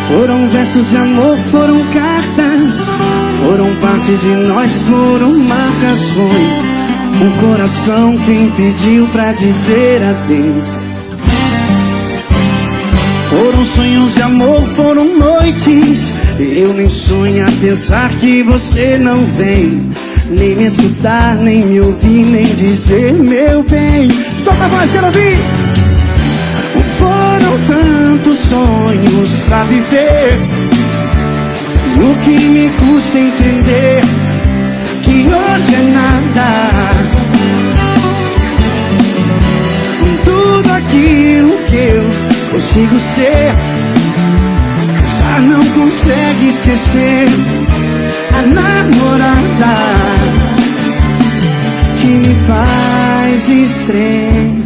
Foram versos de amor, foram cartas, foram partes de nós, foram marcas. Foi o coração quem pediu pra dizer adeus. Foram sonhos de amor, foram noites. Eu nem sonho a pensar que você não vem, nem me escutar, nem me ouvir, nem dizer meu bem. Solta a voz, quero ouvir. Foram tantos sonhos pra viver, o que me custa entender que hoje é nada. Tudo aquilo que eu consigo ser, já não consegue esquecer a namorada que me faz estremecer.